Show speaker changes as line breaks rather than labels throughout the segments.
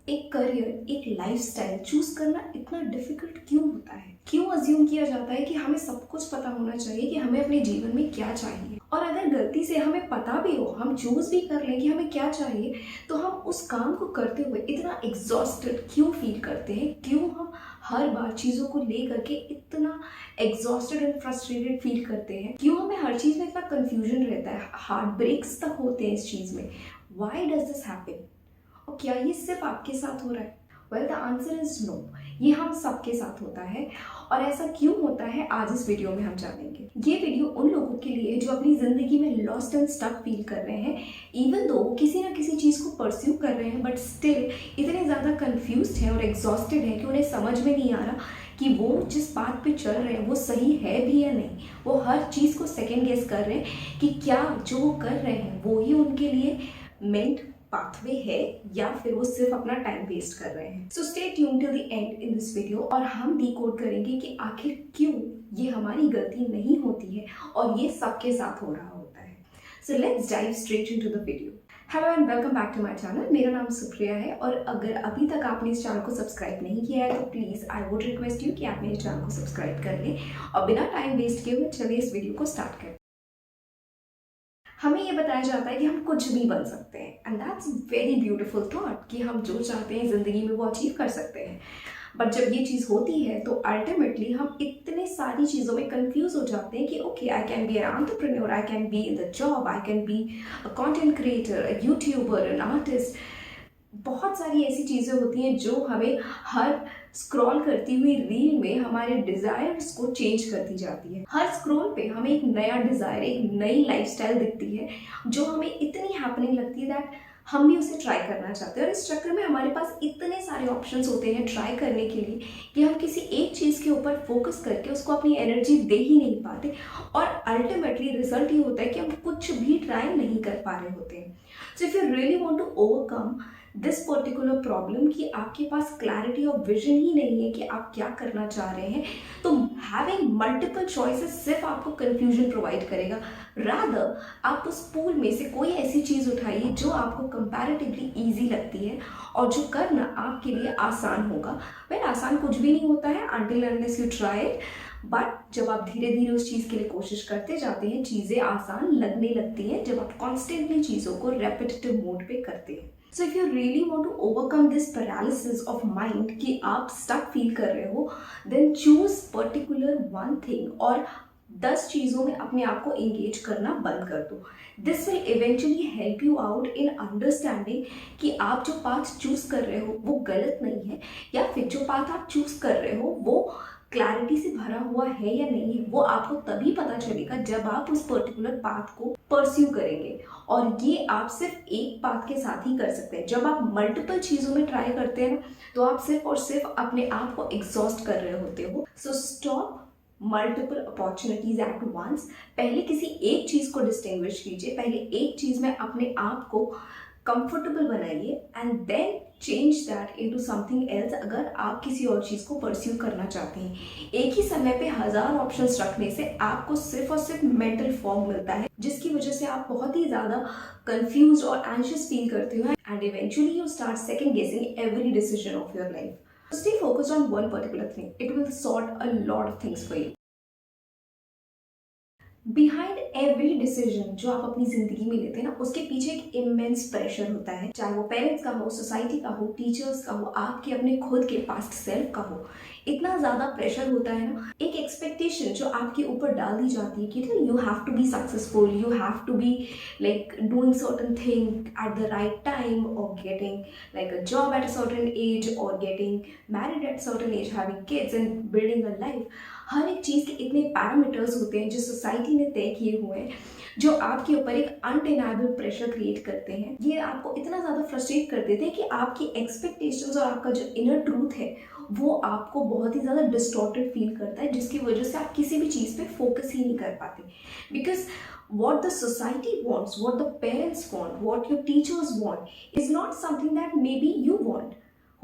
एक करियर, एक lifestyle choose करना इतना डिफिकल्ट क्यों होता है? क्यों अज्यूम किया जाता है कि हमें सब कुछ पता होना चाहिए कि हमें अपने जीवन में क्या चाहिए? और अगर गलती से हमें पता भी हो, हम चूज भी कर लें कि हमें क्या चाहिए, तो हम उस काम को करते हुए इतना एग्जॉस्टेड क्यों फील करते हैं? क्यों हम हर बार चीज़ों को लेकर के इतना एग्जॉस्टेड एंड फ्रस्ट्रेटेड फील करते हैं? क्यों हमें हर चीज़ में इतना कंफ्यूजन रहता है? हार्ट ब्रेक्स तक होते हैं इस चीज़ में। Why does this happen? और क्या ये सिर्फ आपके साथ हो रहा है? Well the answer is no. ये हम सबके साथ होता है। और ऐसा क्यों होता है, आज इस वीडियो में हम जानेंगे। ये वीडियो उन लोगों के लिए जो अपनी जिंदगी में लॉस्ट एंड स्टक फील कर रहे हैं, इवन दो किसी ना किसी चीज को परस्यू कर रहे हैं, बट स्टिल इतने ज्यादा कंफ्यूज्ड हैं और एग्जॉस्टेड हैं कि उन्हें समझ में नहीं आ रहा कि वो जिस बात पे चल रहे हैं वो सही है भी या नहीं। वो हर चीज को सेकेंड गेस कर रहे हैं कि क्या जो वो कर रहे हैं वो ही उनके लिए मेंट पाथवे है या फिर वो सिर्फ अपना टाइम वेस्ट कर रहे हैं। So stay tune till the and in this video और हम डिकोड करेंगे कि आखिर क्यों ये हमारी गलती नहीं होती है और ये सबके साथ हो रहा होता है। So let's dive straight into the video. Hello and welcome back to my channel. मेरा नाम सुप्रिया है और अगर अभी तक आपने इस चैनल को सब्सक्राइब नहीं किया है तो please I would request you कि आप मेरे चैनल को सब्सक्राइब कर लें और बिना टाइम वेस्ट किए हुए चलिए इस वीडियो को स्टार्ट करें। हमें ये बताया जाता है कि हम कुछ भी बन सकते हैं and that's very beautiful thought कि हम जो चाहते हैं ज़िंदगी में वो अचीव कर सकते हैं। बट जब ये चीज़ होती है तो अल्टीमेटली हम इतने सारी चीज़ों में कंफ्यूज हो जाते हैं कि okay, I can be an entrepreneur, I can be in the job, I can be a content creator, a YouTuber, an artist. बहुत सारी ऐसी चीज़ें होती हैं जो हमें हर स्क्रॉल करती हुई रील में हमारे डिज़ायर्स को चेंज करती जाती है। हर स्क्रॉल पे हमें एक नया डिज़ायर, एक नई लाइफस्टाइल दिखती है जो हमें इतनी हैपनिंग लगती है दैट हम भी उसे ट्राई करना चाहते हैं। और इस चक्कर में हमारे पास इतने सारे ऑप्शंस होते हैं ट्राई करने के लिए कि हम किसी एक चीज़ के ऊपर फोकस करके उसको अपनी एनर्जी दे ही नहीं पाते और अल्टीमेटली रिजल्ट ये होता है कि हम कुछ भी ट्राई नहीं कर पा रहे होते हैं। So if you really want to overcome this particular problem कि आपके पास क्लैरिटी और विजन ही नहीं है कि आप क्या करना चाह रहे हैं, तो हैविंग मल्टीपल चॉइसेस सिर्फ आपको कंफ्यूजन प्रोवाइड करेगा। रादर आप उस पूल में से कोई ऐसी चीज़ उठाइए जो आपको कंपैरेटिवली ईजी लगती है और जो करना आपके लिए आसान होगा। वेल, आसान कुछ भी नहीं होता है until unless you try it. But जब आप धीरे धीरे उस चीज़ के लिए कोशिश करते जाते हैं, चीज़ें आसान लगने लगती हैं जब आप कॉन्स्टेंटली चीज़ों को रेपिटेटिव मोड पे करते हैं। So if you really want to overcome this paralysis of mind कि आप स्टक फील कर रहे हो, then choose particular one thing और 10 चीज़ों में अपने आप को एंगेज करना बंद कर दो। This will eventually help you out in understanding कि आप जो पाथ चूज कर रहे हो वो गलत नहीं है, या फिर जो पाथ आप चूज कर रहे हो वो क्लैरिटी से भरा हुआ है या नहीं है। वो आपको तभी पता चलेगा जब आप उस पर्टिकुलर पाथ को परस्यू करेंगे। और ये आप सिर्फ एक पाथ के साथ ही कर सकते हैं। जब आप मल्टीपल चीज़ों में ट्राई करते हैं ना, तो आप सिर्फ और सिर्फ अपने आप को एग्जॉस्ट कर रहे होते हो। So stop multiple opportunities at once. पहले किसी एक चीज़ को डिस्टिंग्विश कीजिए, पहले एक चीज़ में अपने आप को कंफर्टेबल बनाइए and then change that into something else अगर आप किसी और चीज़ को परस्यू करना चाहते हैं। एक ही समय पे 1000 ऑप्शंस रखने से आपको सिर्फ और सिर्फ मेंटल फॉग मिलता है, जिसकी वजह से आप बहुत ही ज़्यादा कंफ्यूज और एंशियस फील करते हो and eventually you start second guessing every decision of your life. Stay focused on one particular thing, it will sort a lot of things for you. Behind every decision जो आप अपनी जिंदगी में लेते हैं ना, उसके पीछे एक इमेंस प्रेशर होता है, चाहे वो पेरेंट्स का हो, सोसाइटी का हो, टीचर्स का हो, आपके अपने खुद के पास्ट सेल्फ का हो। इतना ज़्यादा प्रेशर होता है ना, एक एक्सपेक्टेशन जो आपके ऊपर डाल दी जाती है कि you have to be successful, you have to be like doing certain thing at the right time और getting like a job at a certain age और getting married at certain age, having kids and building a life. हर एक चीज़ के इतने parameters होते हैं जो सोसाइटी ने तय किए हुए हैं, जो आपके ऊपर एक अनडिनाइबल प्रेशर क्रिएट करते हैं। ये आपको इतना ज़्यादा फ्रस्ट्रेट कर देते हैं कि आपकी एक्सपेक्टेशंस और आपका जो इनर ट्रूथ है वो आपको बहुत ही ज़्यादा डिस्टॉर्टेड फील करता है, जिसकी वजह से आप किसी भी चीज़ पे फोकस ही नहीं कर पाते। Because what the society wants, what the parents want, what your teachers want is not something that maybe you want.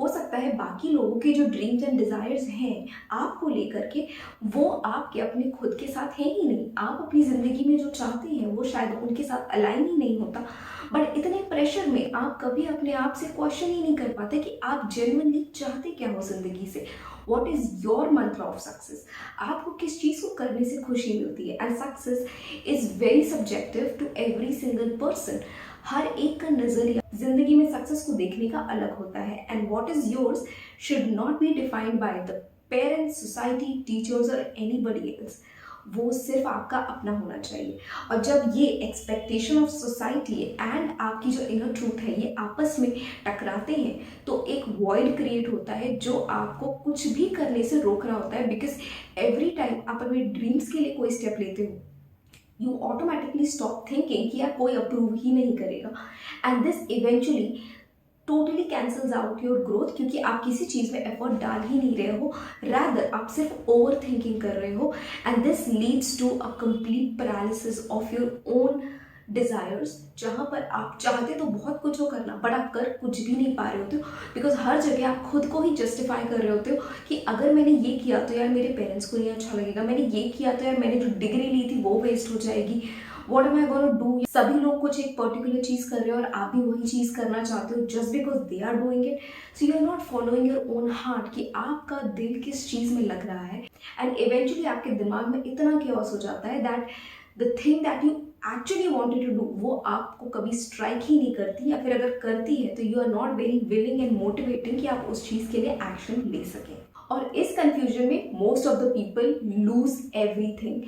हो सकता है बाकी लोगों के जो ड्रीम्स एंड डिज़ायर्स हैं आपको लेकर के, वो आपके अपने खुद के साथ हैं ही नहीं। आप अपनी ज़िंदगी में जो चाहते हैं वो शायद उनके साथ अलाइन ही नहीं होता। बट इतने प्रेशर में आप कभी अपने आप से क्वेश्चन ही नहीं कर पाते कि आप जेन्युइनली चाहते क्या हो ज़िंदगी से। What is your mantra of success? आपको किस चीज़ को करने से खुशी मिलती है? And success is very subjective to every single person. हर एक का नज़रिया जिंदगी में सक्सेस को देखने का अलग होता है। And what is yours should not be defined by the parents, society, teachers और एनीबडी एल्स। वो सिर्फ आपका अपना होना चाहिए। और जब ये एक्सपेक्टेशन ऑफ सोसाइटी एंड आपकी जो इनर ट्रूथ है ये आपस में टकराते हैं तो एक वॉइड क्रिएट होता है जो आपको कुछ भी करने से रोक रहा होता है। बिकॉज एवरी टाइम आप अपने ड्रीम्स के लिए कोई स्टेप लेते हो, यू ऑटोमेटिकली स्टॉप थिंकिंग कि यार कोई अप्रूव ही नहीं करेगा। And this eventually totally cancels out your growth, क्योंकि आप किसी चीज़ में एफर्ट डाल ही नहीं रहे हो, रैदर आप सिर्फ ओवर थिंकिंग कर रहे हो। And this leads to a complete paralysis of your own desires, जहाँ पर आप चाहते तो बहुत कुछ हो करना बट आप कर कुछ भी नहीं पा रहे होते हो। बिकॉज हर जगह आप खुद को ही जस्टिफाई कर रहे होते हो कि अगर मैंने ये किया तो यार मेरे पेरेंट्स को नहीं अच्छा लगेगा, मैंने ये किया तो यार मैंने जो डिग्री ली थी वो वेस्ट हो जाएगी, what am I gonna do. सभी लोग कुछ एक पर्टिकुलर चीज़ कर रहे हो और आप भी वही चीज़ करना चाहते हो just because they are doing it. So you are not following your own heart कि आपका दिल किस चीज़ में लग रहा है। एंड इवेंचुअली आपके दिमाग में इतना केओस हो जाता है that the thing that you actually wanted to do वो आपको कभी स्ट्राइक ही नहीं करती, या फिर अगर करती है तो you are not very willing and motivating कि आप उस चीज़ के लिए एक्शन ले सकें। और इस कंफ्यूजन में most of the people lose everything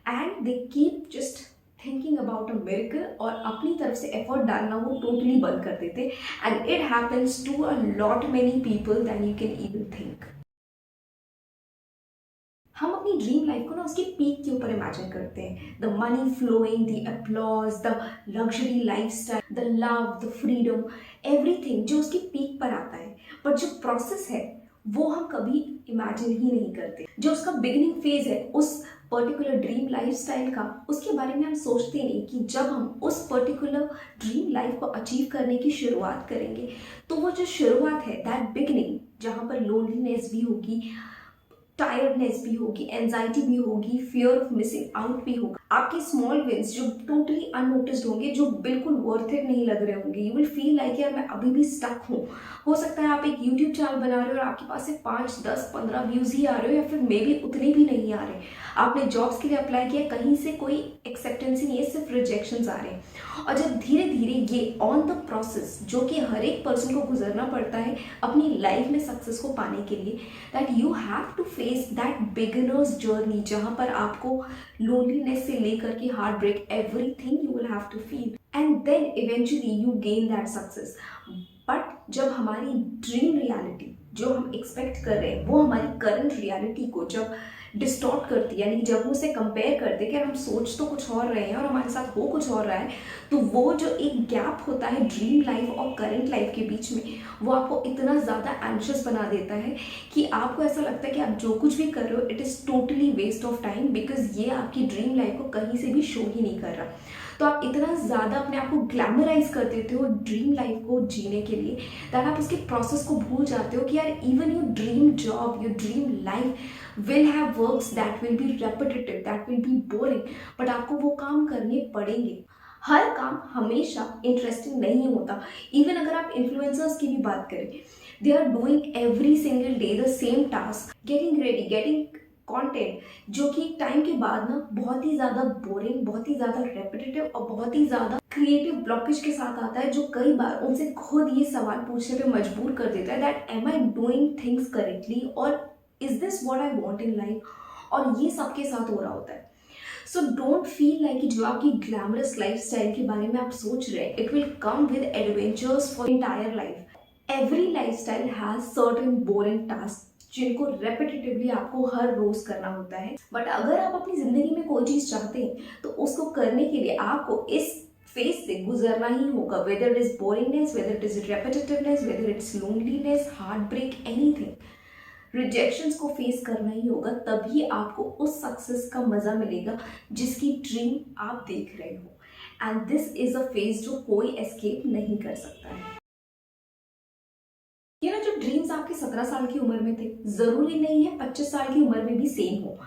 and they keep just thinking about a miracle, और अपनी तरफ से एफर्ट डालना वो टोटली बंद कर देते। And it happens to a lot many people than you can even think. हम अपनी ड्रीम लाइफ को ना उसकी पीक के ऊपर इमेजिन करते हैं, the money flowing, the applause, the luxury lifestyle, the love, the freedom, everything जो उसकी पीक पर आता है। बट जो प्रोसेस है वो हम कभी इमेजिन ही नहीं करते। जो उसका बिगिनिंग फेज है उस पर्टिकुलर ड्रीम लाइफस्टाइल का, उसके बारे में हम सोचते नहीं कि जब हम उस पर्टिकुलर ड्रीम लाइफ को अचीव करने की शुरुआत करेंगे तो वो जो शुरुआत है, दैट बिगिनिंग, जहाँ पर लोनलीनेस भी होगी, टायर्डनेस भी होगी, एंजाइटी भी होगी, फियर ऑफ मिसिंग आउट भी होगा, आपके स्मॉल विंस जो टोटली अननोटिस्ड होंगे, जो बिल्कुल वर्थ इट नहीं लग रहे होंगे। यू विल फील लाइक यार मैं अभी भी स्टक हूँ। हो सकता है आप एक यूट्यूब चैनल बना रहे हो और आपके पास सिर्फ 5, 10, 15 व्यूज ही आ रहे हो, या फिर मे बी उतने भी नहीं आ रहे। आपने जॉब्स के लिए अप्लाई किया, कहीं से कोई एक्सेप्टेंस ही नहीं है, सिर्फ रिजेक्शंस आ रहे हैं। और जब धीरे धीरे ये ऑन द प्रोसेस जो कि हर एक पर्सन को गुजरना पड़ता है अपनी लाइफ में सक्सेस को पाने के लिए, that you have to face that beginners journey, जहाँ पर आपको लोनलीनेस से लेकर के heart break, everything you will have to feel and then eventually you gain that success. But जब हमारी ड्रीम रियलिटी जो हम एक्सपेक्ट कर रहे हैं वो हमारी करंट रियलिटी को जब डिस्टॉर्ट करती है, यानी जब उसे कंपेयर करते कि हम सोच तो कुछ और रहे हैं और हमारे साथ हो कुछ और रहा है, तो वो जो एक गैप होता है ड्रीम लाइफ और करंट लाइफ के बीच में, वो आपको इतना ज़्यादा एंशियस बना देता है कि आपको ऐसा लगता है कि आप जो कुछ भी कर रहे हो it is totally waste of time, because ये आपकी ड्रीम लाइफ को कहीं से भी शो ही नहीं कर रहा। तो आप इतना ज़्यादा अपने आप को ग्लैमराइज कर देते हो ड्रीम लाइफ को जीने के लिए दैट आप उसके प्रोसेस को भूल जाते हो कि यार even your dream job, your dream life will have works that will be repetitive, that will be boring, but आपको वो काम करने पड़ेंगे। हर काम हमेशा इंटरेस्टिंग नहीं होता। इवन अगर आप इन्फ्लुएंसर्स की भी बात करें, they are doing every single day the same task, getting ready, getting content, जो कि टाइम के बाद ना बहुत ही ज़्यादा बोरिंग, बहुत ही ज़्यादा रेपिटेटिव और बहुत ही ज़्यादा क्रिएटिव ब्लॉकेज के साथ आता है, जो कई बार उनसे खुद ये सवाल पूछने पे मजबूर कर देता है that am I doing things correctly और is this what I want in life. और ये सबके साथ हो रहा होता है। सो डोंट फील लाइक कि जो आपकी ग्लैमरस लाइफस्टाइल के बारे में आप सोच रहे हैं it will come with adventures for entire life. Every lifestyle has certain boring task जिनको रेपिटेटिवली आपको हर रोज करना होता है। बट अगर आप अपनी जिंदगी में कोई चीज चाहते हैं तो उसको करने के लिए आपको इस फेज से गुजरना ही होगा, whether it is boringness, whether it is repetitiveness, whether it's loneliness, heart break, anything. Rejections को फेस करना ही होगा, तभी आपको उस सक्सेस का मजा मिलेगा जिसकी ड्रीम आप देख रहे हो। And this is a phase जो कोई एस्केप नहीं कर सकता है। ये ना जो ड्रीम्स आपके 17 साल की उम्र में थे, जरूरी नहीं है 25 साल की उम्र में भी सेम हो।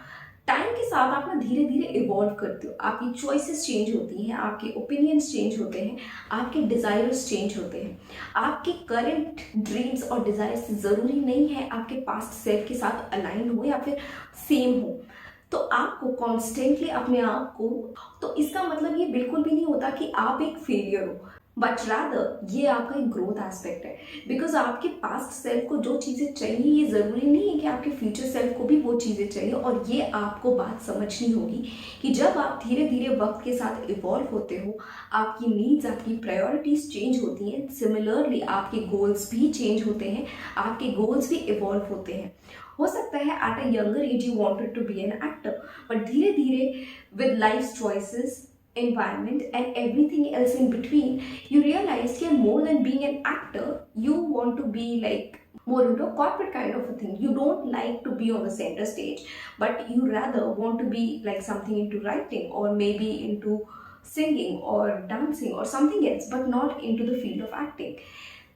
टाइम के साथ आप ना धीरे धीरे इवॉल्व करते हो, आपकी चॉइसेस चेंज होती हैं, आपके ओपिनियंस चेंज होते हैं, आपके डिजायर्स चेंज होते हैं। आपके करंट ड्रीम्स और डिजायर्स जरूरी नहीं है आपके पास्ट सेल्फ के साथ अलाइन हो या फिर सेम हो। तो आपको कॉन्स्टेंटली अपने आप को, तो इसका मतलब ये बिल्कुल भी नहीं होता कि आप एक फेलियर हो, बट रादर ये आपका एक ग्रोथ एस्पेक्ट है। बिकॉज आपके पास्ट सेल्फ को जो चीज़ें चाहिए, ये ज़रूरी नहीं है कि आपके फ्यूचर सेल्फ को भी वो चीज़ें चाहिए। और ये आपको बात समझनी होगी कि जब आप धीरे धीरे वक्त के साथ इवॉल्व होते हो, आपकी नीड्स, आपकी प्रायोरिटीज़ चेंज होती हैं। सिमिलरली आपके गोल्स भी चेंज होते हैं, आपके गोल्स भी इवॉल्व होते हैं। हो सकता है at a younger age you wanted to be an actor, but धीरे धीरे with life choices, environment and everything else in between, you realize that more than being an actor, you want to be like more into a corporate kind of a thing. You don't like to be on the center stage, but you rather want to be like something into writing or maybe into singing or dancing or something else, but not into the field of acting.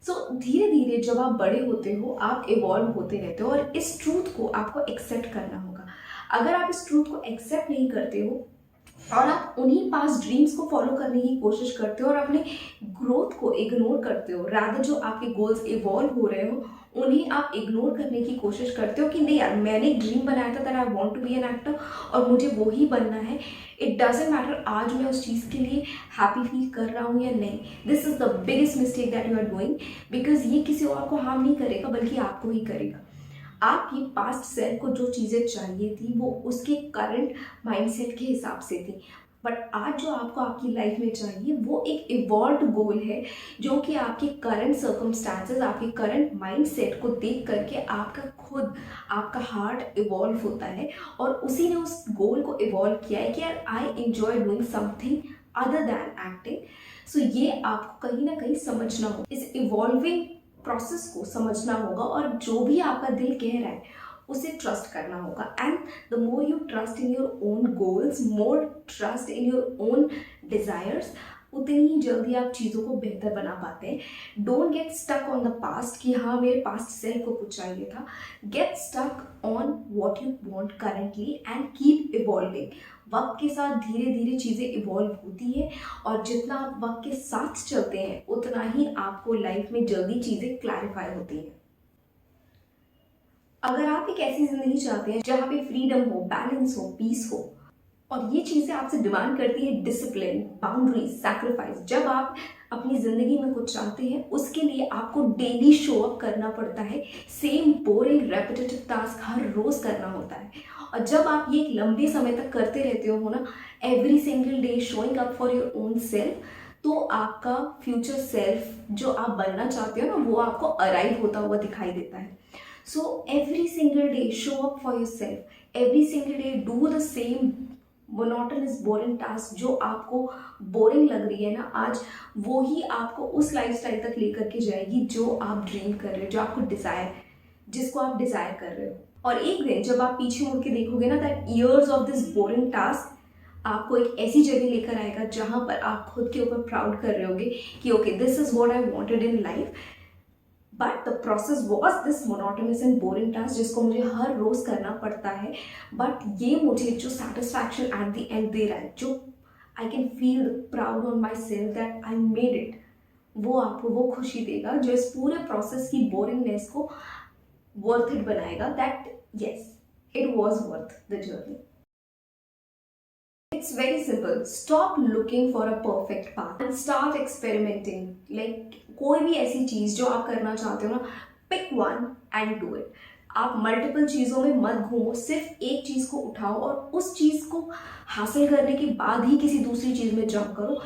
सो धीरे धीरे जब आप बड़े होते हो, आप evolve होते रहते हो और इस ट्रूथ को आपको एक्सेप्ट करना होगा। अगर आप इस ट्रूथ को एक्सेप्ट नहीं करते हो और आप उन्हीं पास ड्रीम्स को फॉलो करने की कोशिश करते हो और अपने ग्रोथ को इग्नोर करते हो, रादर जो आपके गोल्स इवॉल्व हो रहे हो उन्हें आप इग्नोर करने की कोशिश करते हो कि नहीं यार, मैंने एक ड्रीम बनाया था that I want to be an actor और मुझे वो ही बनना है। इट डजेंट मैटर आज मैं उस चीज़ के लिए हैप्पी फील कर रहा हूँ या नहीं। This is the biggest mistake that you are doing, because ये किसी और को हार्म नहीं करेगा बल्कि आपको ही करेगा। आपकी पास्ट सेल्फ को जो चीज़ें चाहिए थी वो उसके करंट माइंडसेट के हिसाब से थी, बट आज जो आपको आपकी लाइफ में चाहिए वो एक इवॉल्व गोल है, जो कि आपके करंट सर्कमस्टांसेस, आपके करंट माइंडसेट को देख करके आपका खुद, आपका हार्ट इवॉल्व होता है और उसी ने उस गोल को इवॉल्व किया है कि यार I enjoy doing something other than acting. So ये आपको कहीं ना कहीं समझना होगा, इस इवॉल्विंग प्रोसेस को समझना होगा और जो भी आपका दिल कह रहा है उसे ट्रस्ट करना होगा। And the more you trust in your own goals, more trust in your own desires, उतनी ही जल्दी आप चीज़ों को बेहतर बना पाते हैं। Don't get stuck on the past कि हाँ मेरे पास्ट सेल्फ को कुछ चाहिए था। Get stuck on what you want currently and keep evolving. वक्त के साथ धीरे धीरे चीज़ें इवॉल्व होती है और जितना आप वक्त के साथ चलते हैं उतना ही आपको लाइफ में जल्दी चीज़ें क्लैरिफाई होती हैं। अगर आप एक ऐसी जिंदगी चाहते हैं जहाँ पे फ्रीडम हो, बैलेंस हो, पीस हो, और ये चीज़ें आपसे डिमांड करती है डिसिप्लिन, बाउंड्रीज, सैक्रिफाइस। जब आप अपनी ज़िंदगी में कुछ चाहते हैं उसके लिए आपको डेली शो अप करना पड़ता है, सेम बोरिंग रेपिटेटिव टास्क हर रोज़ करना होता है। और जब आप ये एक लंबे समय तक करते रहते हो ना, every single day showing up for your own self, तो आपका फ्यूचर सेल्फ जो आप बनना चाहते हो ना वो आपको अराइव होता हुआ दिखाई देता है। So every single day show up for your self, every single day do the same monotonous boring task. जो आपको बोरिंग लग रही है ना आज, वो ही आपको उस लाइफस्टाइल तक लेकर के जाएगी जो आप ड्रीम कर रहे हो, जो आपको डिजायर, जिसको आप डिजायर कर रहे हो। और एक दिन जब आप पीछे मुड़ के देखोगे ना, that years of this boring task आपको एक ऐसी जगह लेकर आएगा जहां पर आप खुद के ऊपर प्राउड कर रहे होगे कि okay this is what I wanted in life, but the process was this monotonous and boring task जिसको मुझे हर रोज करना पड़ता है। बट ये मुझे जो satisfaction at the and they रहा है, जो I can feel proud on my self that I made it, वो आपको वो खुशी देगा जो इस पूरे प्रोसेस की बोरिंगनेस को वर्थ इट बनाएगा, that yes it was worth the journey. It's very simple. Stop looking for a perfect path and start experimenting. Like कोई भी ऐसी चीज़ जो आप करना चाहते हो ना, pick one and do it. आप मल्टीपल चीज़ों में मत घूमो, सिर्फ एक चीज़ को उठाओ और उस चीज़ को हासिल करने के बाद ही किसी दूसरी चीज़ में जंप करो।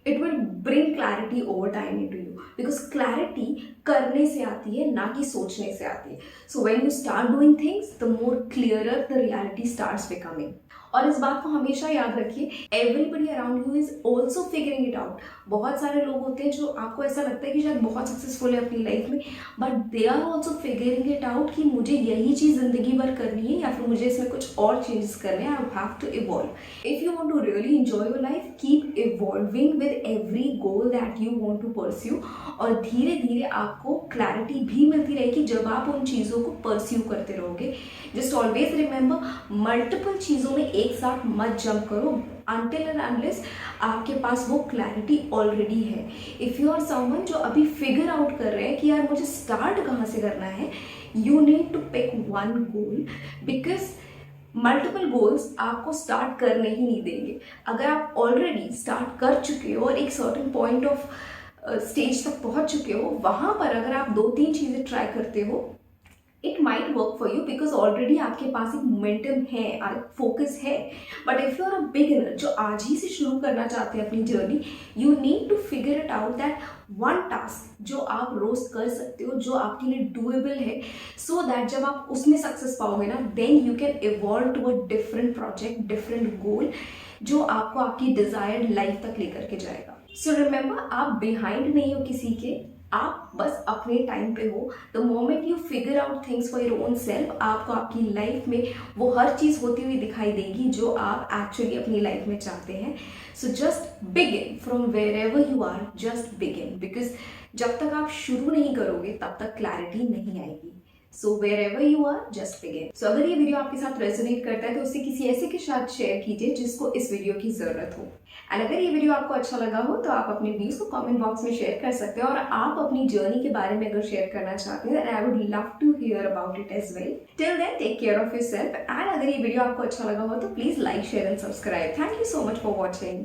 It will bring clarity over time into you, because clarity करने से आती है ना कि सोचने से आती है। So when you start doing things the more clearer the reality starts becoming. और इस बात को हमेशा याद रखिए, everybody around you is also figuring it out. बहुत सारे लोग होते हैं जो आपको ऐसा लगता है कि शायद बहुत सक्सेसफुल है अपनी लाइफ में, but they are also figuring it out कि मुझे यही चीज़ जिंदगी भर करनी है या फिर मुझे इसमें कुछ और चेंजेस करने हैं। I have to evolve. If you want to really enjoy your life, keep evolving with every goal that you want to pursue, और धीरे धीरे आप आपको क्लैरिटी भी मिलती रहेगी जब आप उन चीज़ों को परस्यू करते रहोगे। जस्ट ऑलवेज रिमेंबर, मल्टीपल चीज़ों में एक साथ मत जंप करो until and unless आपके पास वो क्लैरिटी ऑलरेडी है। इफ़ यू आर समवन जो अभी फिगर आउट कर रहे हैं कि यार मुझे स्टार्ट कहाँ से करना है, you need to pick one goal, because multiple goals आपको स्टार्ट करने ही नहीं देंगे। अगर आप ऑलरेडी स्टार्ट कर चुके हो और एक सर्टेन पॉइंट ऑफ स्टेज तक पहुंच चुके हो, वहां पर अगर आप 2-3 चीज़ें ट्राई करते हो, it might work for you because already आपके पास एक मोमेंटम है, फोकस है। But if you are a beginner जो आज ही से शुरू करना चाहते हैं अपनी journey, you need to figure it out that one task जो आप रोज कर सकते हो, जो आपके लिए डूएबल है, सो दैट जब आप उसमें सक्सेस पाओगे ना, then you can evolve to a different project, different goal जो आपको आपकी डिजायर्ड लाइफ तक लेकर के जाएगा। सो रिमेंबर, आप बिहाइंड नहीं हो किसी के, आप बस अपने टाइम पे हो। The moment you figure out things for your own self, आपको आपकी लाइफ में वो हर चीज़ होती हुई दिखाई देगी जो आप एक्चुअली अपनी लाइफ में चाहते हैं। So just begin from wherever you are, just begin, because जब तक आप शुरू नहीं करोगे तब तक क्लैरिटी नहीं आएगी। So wherever you are, just begin. So अगर ये वीडियो आपके साथ रेजोनेट करता है तो उसे किसी ऐसे के साथ शेयर कीजिए जिसको इस वीडियो की जरूरत हो। एंड अगर ये वीडियो आपको अच्छा लगा हो तो आप अपने व्यूज को कमेंट बॉक्स में शेयर कर सकते हैं, और आप अपनी जर्नी के बारे में अगर शेयर करना चाहते हैं, I would love to hear about it as well. Till then, take care of yourself, and अगर ये वीडियो आपको अच्छा लगा हो तो please like, share and subscribe. Thank you so much for watching.